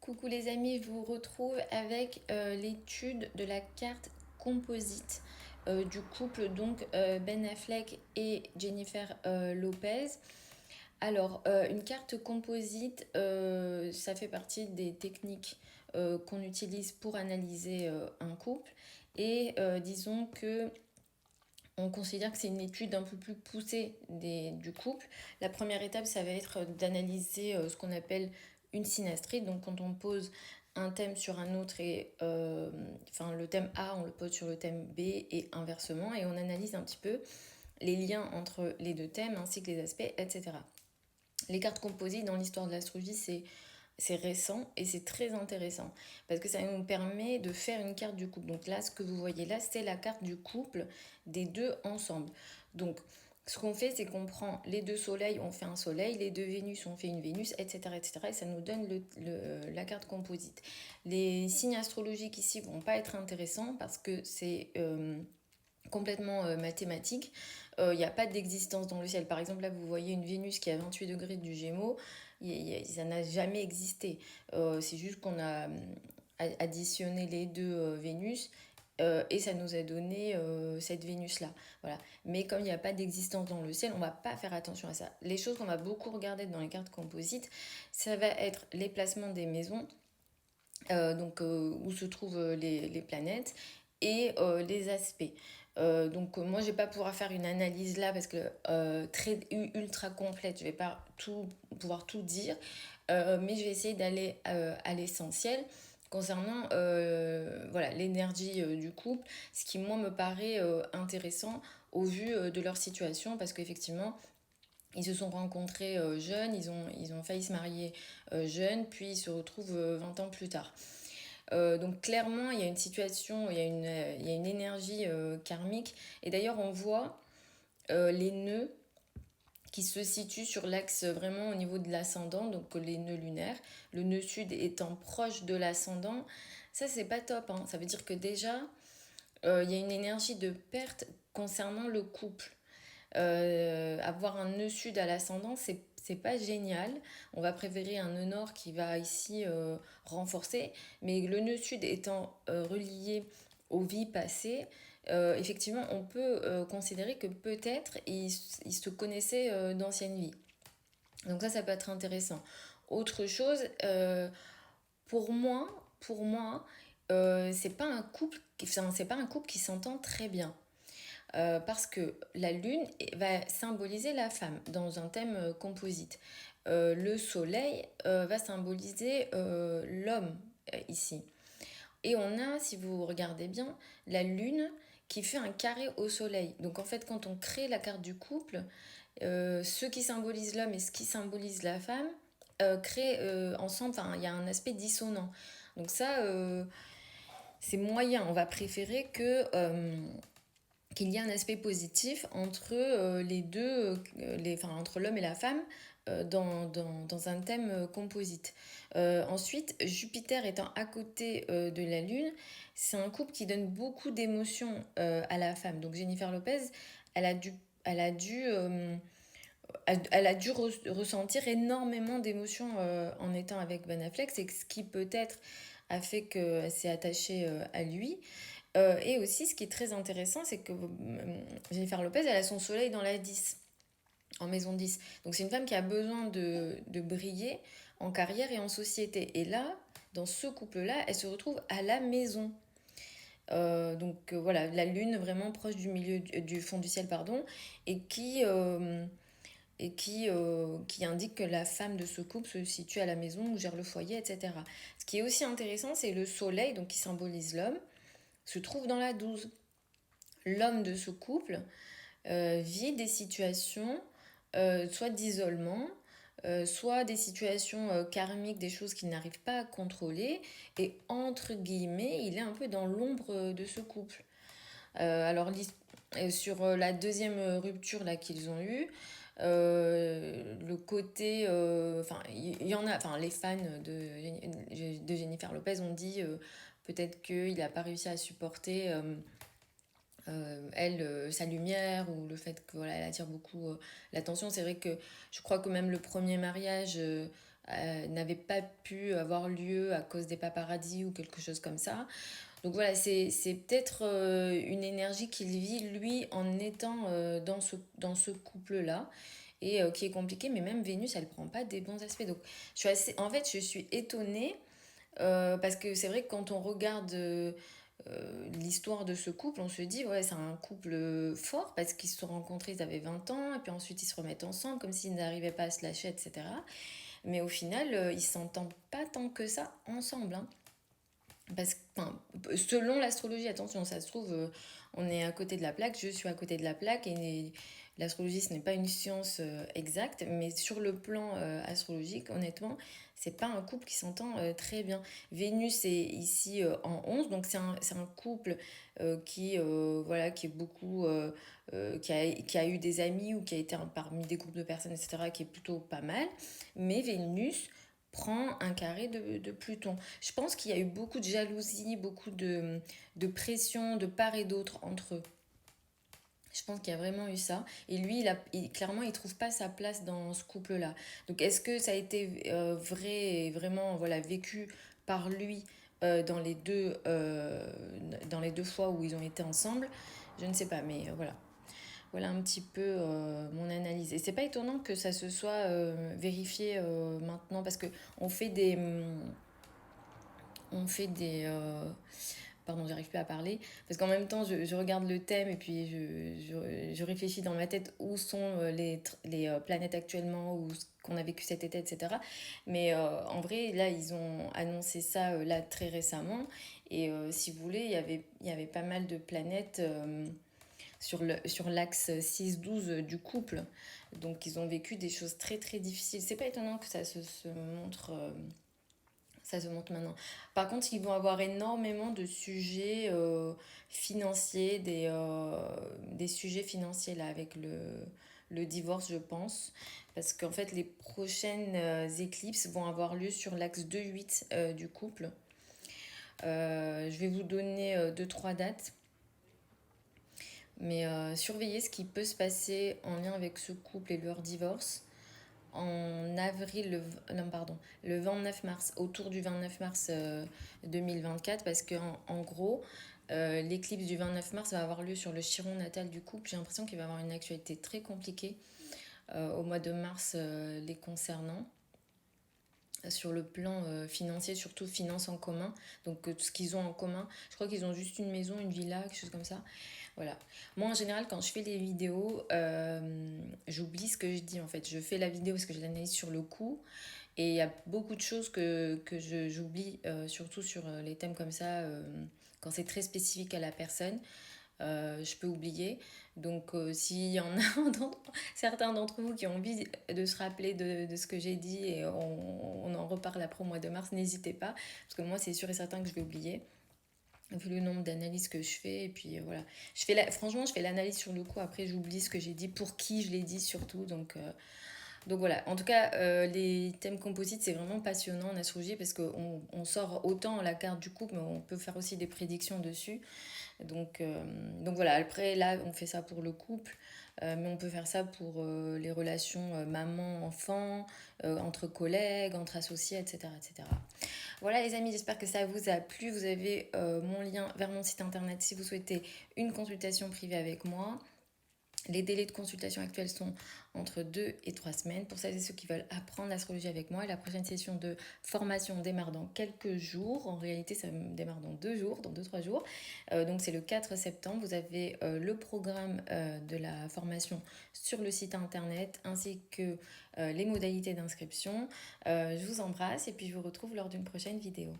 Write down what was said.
Coucou les amis, je vous retrouve avec l'étude de la carte composite du couple donc Ben Affleck et Jennifer Lopez. Alors, une carte composite, ça fait partie des techniques qu'on utilise pour analyser un couple. Et disons que on considère que c'est une étude un peu plus poussée du couple. La première étape, ça va être d'analyser ce qu'on appelle une synastrie. Donc quand on pose un thème sur un autre et enfin le thème A, on le pose sur le thème B et inversement, et on analyse un petit peu les liens entre les deux thèmes ainsi que les aspects, etc. Les cartes composites dans l'histoire de l'astrologie, c'est récent et c'est très intéressant parce que ça nous permet de faire une carte du couple. Donc là, ce que vous voyez là, c'est la carte du couple des deux ensemble. Donc, ce qu'on fait, c'est qu'on prend les deux soleils, on fait un soleil, les deux Vénus, on fait une Vénus, etc. etc. et ça nous donne la carte composite. Les signes astrologiques ici vont pas être intéressants parce que c'est complètement mathématique. Il n'y a pas d'existence dans le ciel. Par exemple, là, vous voyez une Vénus qui a 28 degrés du Gémeaux. Ça n'a jamais existé. C'est juste qu'on a additionné les deux Vénus et ça nous a donné cette Vénus-là. Voilà. Mais comme il n'y a pas d'existence dans le ciel, on ne va pas faire attention à ça. Les choses qu'on va beaucoup regarder dans les cartes composites, ça va être les placements des maisons, où se trouvent les planètes et les aspects. Donc moi je vais pas pouvoir faire une analyse là parce que très ultra complète, je vais pas pouvoir tout dire, mais je vais essayer d'aller à l'essentiel concernant voilà, l'énergie du couple, ce qui moi me paraît intéressant au vu de leur situation parce qu'effectivement ils se sont rencontrés jeunes, ils ont failli se marier jeunes, puis ils se retrouvent 20 ans plus tard. Donc clairement, il y a une situation, il y a une énergie karmique. Et d'ailleurs, on voit les nœuds qui se situent sur l'axe vraiment au niveau de l'ascendant, donc les nœuds lunaires. Le nœud sud étant proche de l'ascendant. Ça, c'est pas top, hein. Ça veut dire que déjà, il y a une énergie de perte concernant le couple. Avoir un nœud sud à l'ascendant, c'est pas génial. On va préférer un nœud nord qui va ici renforcer. Mais le nœud sud étant relié aux vies passées, effectivement, on peut considérer que peut-être ils se connaissaient d'anciennes vies. Donc ça peut être intéressant. Autre chose, pour moi, c'est pas un couple, enfin, c'est pas un couple qui s'entend très bien. Parce que la lune va symboliser la femme dans un thème composite. Le soleil va symboliser l'homme ici. Et on a, si vous regardez bien, la lune qui fait un carré au soleil. Donc en fait, quand on crée la carte du couple, ce qui symbolise l'homme et ce qui symbolise la femme créent ensemble, enfin, il y a un aspect dissonant. Donc ça, c'est moyen. On va préférer qu'il y ait un aspect positif entre les deux, enfin, entre l'homme et la femme dans un thème composite. Ensuite, Jupiter étant à côté de la Lune, c'est un couple qui donne beaucoup d'émotions à la femme. Donc Jennifer Lopez, elle a dû, elle a dû, elle a dû ressentir énormément d'émotions en étant avec Ben Affleck. C'est ce qui peut-être a fait qu'elle s'est attachée à lui. Et aussi, ce qui est très intéressant, c'est que Jennifer Lopez, elle a son soleil dans la 10, en maison 10. Donc c'est une femme qui a besoin de briller en carrière et en société. Et là, dans ce couple-là, elle se retrouve à la maison. Voilà, la lune vraiment proche du milieu du fond du ciel, pardon, et qui indique que la femme de ce couple se situe à la maison ou gère le foyer, etc. Ce qui est aussi intéressant, c'est le soleil, donc qui symbolise l'homme, se trouve dans la 12. L'homme de ce couple vit des situations soit d'isolement, soit des situations karmiques, des choses qu'il n'arrive pas à contrôler, et entre guillemets, il est un peu dans l'ombre de ce couple. Alors sur la deuxième rupture là qu'ils ont eue, le côté, enfin il y en a, enfin les fans de Jennifer Lopez ont dit peut-être qu'il n'a pas réussi à supporter elle, sa lumière ou le fait que voilà, elle attire beaucoup l'attention. C'est vrai que je crois que même le premier mariage n'avait pas pu avoir lieu à cause des paparazzis ou quelque chose comme ça. Donc voilà, c'est peut-être une énergie qu'il vit lui en étant dans ce couple-là et qui est compliqué, mais même Vénus, elle prend pas des bons aspects. Donc en fait, je suis étonnée parce que c'est vrai que quand on regarde l'histoire de ce couple, on se dit, ouais, c'est un couple fort parce qu'ils se sont rencontrés, ils avaient 20 ans, et puis ensuite ils se remettent ensemble comme s'ils n'arrivaient pas à se lâcher, etc. Mais au final, ils s'entendent pas tant que ça ensemble, hein. Parce que, enfin, selon l'astrologie, attention, ça se trouve, on est à côté de la plaque, je suis à côté de la plaque, et l'astrologie, ce n'est pas une science exacte, mais sur le plan astrologique, honnêtement, c'est pas un couple qui s'entend très bien. Vénus est ici en 11, donc c'est un couple voilà, qui est beaucoup, qui a eu des amis ou qui a été parmi des groupes de personnes, etc., qui est plutôt pas mal. Mais Vénus prend un carré de Pluton. Je pense qu'il y a eu beaucoup de jalousie, beaucoup de pression de part et d'autre entre eux. Je pense qu'il y a vraiment eu ça. Et lui, clairement, il trouve pas sa place dans ce couple-là. Donc, est-ce que ça a été vrai et vraiment voilà, vécu par lui dans les deux fois où ils ont été ensemble? Je ne sais pas, mais voilà. Voilà un petit peu mon analyse. Et c'est pas étonnant que ça se soit vérifié maintenant parce que on fait des, on fait des, pardon, j'arrive plus à parler parce qu'en même temps je regarde le thème et puis je réfléchis dans ma tête où sont les planètes actuellement ou ce qu'on a vécu cet été, etc. Mais en vrai, là, ils ont annoncé ça là très récemment et si vous voulez, il y avait pas mal de planètes sur l'axe 6-12 du couple. Donc ils ont vécu des choses très très difficiles. C'est pas étonnant que se montre, ça se montre maintenant. Par contre, ils vont avoir énormément de sujets financiers, des sujets financiers là avec le divorce, je pense. Parce qu'en fait, les prochaines éclipses vont avoir lieu sur l'axe 2-8 du couple. Je vais vous donner 2-3 dates. Mais surveillez ce qui peut se passer en lien avec ce couple et leur divorce en avril, non, pardon, le 29 mars, autour du 29 mars 2024, parce qu'en gros, l'éclipse du 29 mars va avoir lieu sur le chiron natal du couple. J'ai l'impression qu'il va y avoir une actualité très compliquée au mois de mars les concernant sur le plan financier, surtout finances en commun. Donc ce qu'ils ont en commun, je crois qu'ils ont juste une maison, une villa, quelque chose comme ça. Voilà. Moi, en général, quand je fais les vidéos, j'oublie ce que je dis en fait. Je fais la vidéo parce que je l'analyse sur le coup. Et il y a beaucoup de choses que j'oublie, surtout sur les thèmes comme ça, quand c'est très spécifique à la personne. Je peux oublier. Donc, s'il y en a certains d'entre vous qui ont envie de se rappeler de ce que j'ai dit et on en reparle après au mois de mars, n'hésitez pas. Parce que moi, c'est sûr et certain que je vais oublier vu le nombre d'analyses que je fais. Et puis voilà. Franchement, je fais l'analyse sur le coup. Après, j'oublie ce que j'ai dit, pour qui je l'ai dit surtout. Donc voilà, en tout cas, les thèmes composites, c'est vraiment passionnant en astrologie parce qu'on sort autant la carte du couple, mais on peut faire aussi des prédictions dessus. Donc voilà, après là, on fait ça pour le couple, mais on peut faire ça pour les relations maman-enfant, entre collègues, entre associés, etc., etc. Voilà les amis, j'espère que ça vous a plu. Vous avez mon lien vers mon site internet si vous souhaitez une consultation privée avec moi. Les délais de consultation actuels sont entre 2 et 3 semaines pour celles et ceux qui veulent apprendre l'astrologie avec moi. Et la prochaine session de formation démarre dans quelques jours. En réalité, ça démarre dans 2 jours, dans 2-3 jours. Donc c'est le 4 septembre. Vous avez le programme de la formation sur le site internet ainsi que les modalités d'inscription. Je vous embrasse et puis je vous retrouve lors d'une prochaine vidéo.